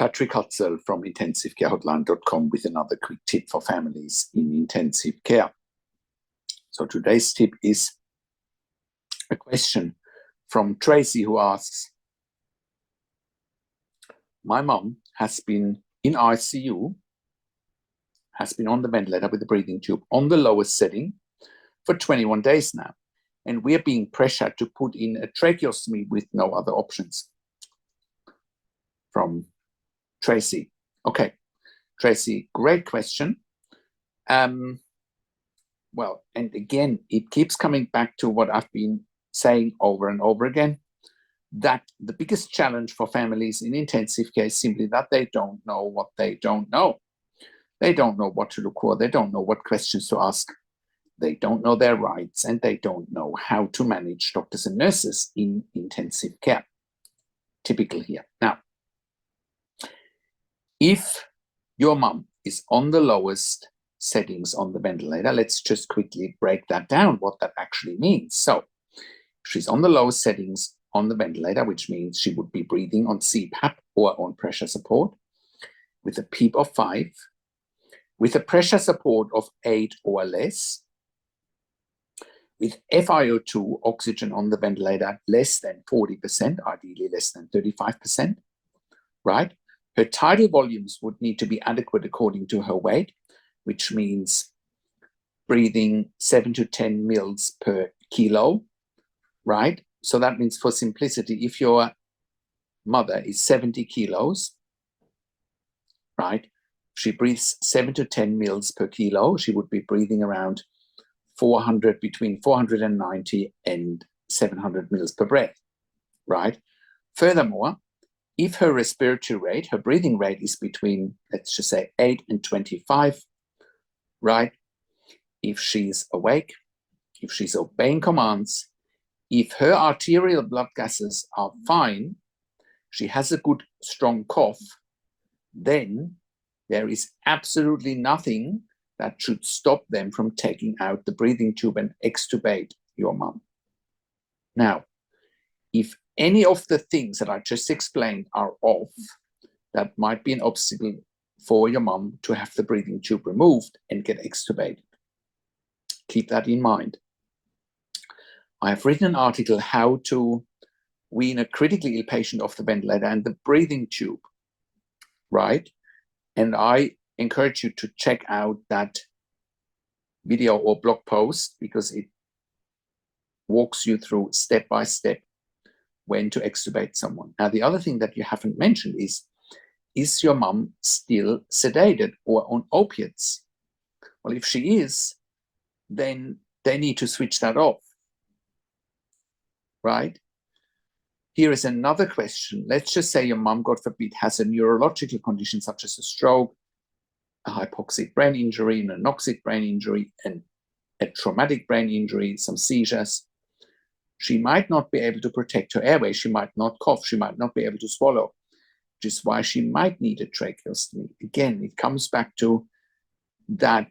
Patrick Hutzel from intensivecarehotline.com with another quick tip for families in intensive care. So today's tip is a question from Tracy, who asks, my mom has been in ICU, has been on the ventilator with the breathing tube on the lowest setting for 21 days now, and we're being pressured to put in a tracheostomy with no other options. From Tracy. Okay, Tracy, great question. Well, and again, it keeps coming back to what I've been saying over and over again, that the biggest challenge for families in intensive care is simply that they don't know what they don't know. They don't know what to look for. They don't know what questions to ask. They don't know their rights, and they don't know how to manage doctors and nurses in intensive care. Typical here. Now, if your mum is on the lowest settings on the ventilator, let's just quickly break that down, what that actually means. So she's on the lowest settings on the ventilator, which means she would be breathing on CPAP or on pressure support with a PEEP of 5, with a pressure support of 8 or less, with FiO2 oxygen on the ventilator less than 40%, ideally less than 35%, right? Her tidal volumes would need to be adequate according to her weight, which means breathing 7 to 10 mils per kilo, right? So that means, for simplicity, if your mother is 70 kilos, right, she breathes 7 to 10 mils per kilo, she would be breathing around between 490 and 700 mils per breath, right? Furthermore, if her respiratory rate, her breathing rate is between, let's just say, 8 and 25, right? If she's awake, if she's obeying commands, if her arterial blood gases are fine, she has a good strong cough, then there is absolutely nothing that should stop them from taking out the breathing tube and extubate your mum. Now, if any of the things that I just explained are off, that might be an obstacle for your mum to have the breathing tube removed and get extubated. Keep that in mind. I have written an article, how to wean a critically ill patient off the ventilator and the breathing tube, right? And I encourage you to check out that video or blog post, because it walks you through step by step when to extubate someone. Now, the other thing that you haven't mentioned is your mum still sedated or on opiates? Well, if she is, then they need to switch that off, right? Here is another question. Let's just say your mum, God forbid, has a neurological condition such as a stroke, a hypoxic brain injury, an anoxic brain injury, and a traumatic brain injury, some seizures. She might not be able to protect her airway. She might not cough. She might not be able to swallow, which is why she might need a tracheostomy. Again, it comes back to that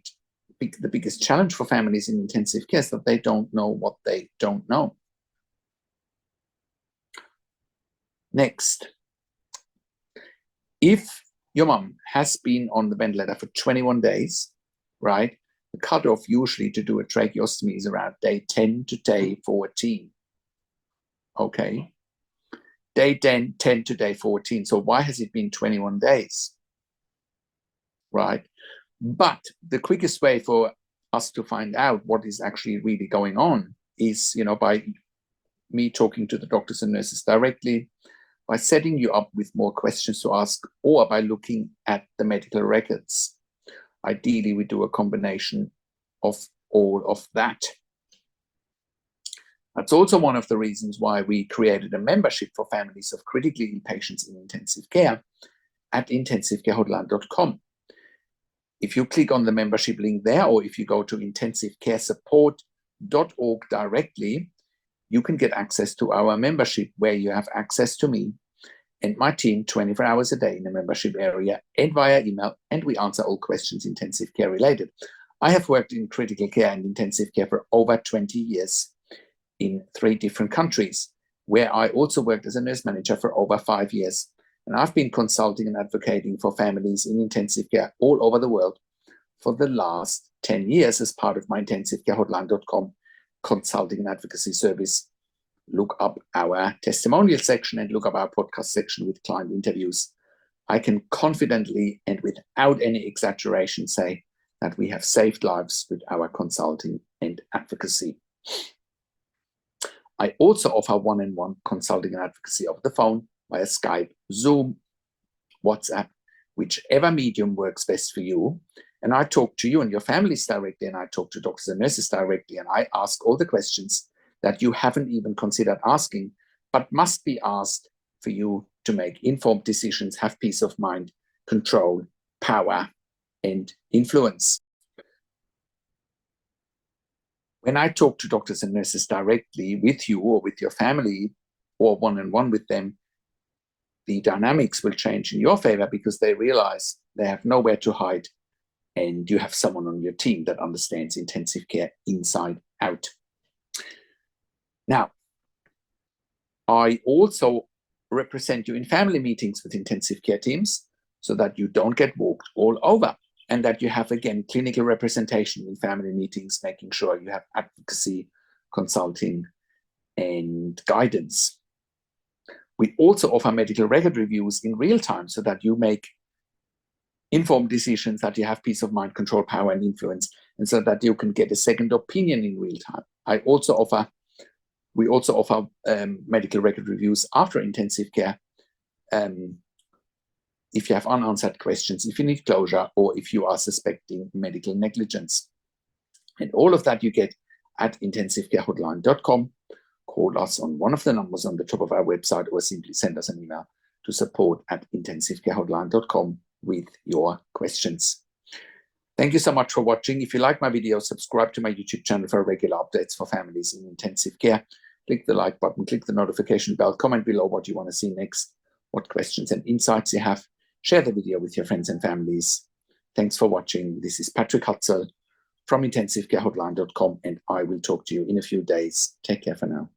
the biggest challenge for families in intensive care is that they don't know what they don't know. Next, if your mum has been on the ventilator for 21 days, right, the cutoff usually to do a tracheostomy is around day 10 to day 14. Okay, day 10 to day 14. So why has it been 21 days? Right? But the quickest way for us to find out what is actually really going on is, by me talking to the doctors and nurses directly, by setting you up with more questions to ask, or by looking at the medical records. Ideally, we do a combination of all of that. That's also one of the reasons why we created a membership for families of critically ill patients in intensive care at intensivecarehotline.com. If you click on the membership link there, or if you go to intensivecaresupport.org directly, you can get access to our membership, where you have access to me and my team 24 hours a day in the membership area and via email, and we answer all questions intensive care related. I have worked in critical care and intensive care for over 20 years in 3 different countries, where I also worked as a nurse manager for over 5 years. And I've been consulting and advocating for families in intensive care all over the world for the last 10 years as part of my intensivecarehotline.com consulting and advocacy service. Look up our testimonial section and look up our podcast section with client interviews. I can confidently and without any exaggeration say that we have saved lives with our consulting and advocacy. I also offer one-on-one consulting and advocacy over the phone via Skype, Zoom, WhatsApp, whichever medium works best for you. And I talk to you and your families directly, and I talk to doctors and nurses directly, and I ask all the questions that you haven't even considered asking, but must be asked for you to make informed decisions, have peace of mind, control, power, and influence. When I talk to doctors and nurses directly with you or with your family or one-on-one with them, the dynamics will change in your favor because they realize they have nowhere to hide and you have someone on your team that understands intensive care inside out. Now, I also represent you in family meetings with intensive care teams so that you don't get walked all over and that you have, again, clinical representation in family meetings, making sure you have advocacy, consulting, and guidance. We also offer medical record reviews in real time so that you make informed decisions, that you have peace of mind, control, power, and influence, and so that you can get a second opinion in real time. We also offer medical record reviews after intensive care if you have unanswered questions, if you need closure, or if you are suspecting medical negligence. And all of that you get at intensivecarehotline.com. Call us on one of the numbers on the top of our website or simply send us an email to support@intensivecarehotline.com with your questions. Thank you so much for watching. If you like my video, subscribe to my YouTube channel for regular updates for families in intensive care. Click the like button, click the notification bell, comment below what you want to see next, what questions and insights you have. Share the video with your friends and families. Thanks for watching. This is Patrick Hutzel from intensivecarehotline.com, and I will talk to you in a few days. Take care for now.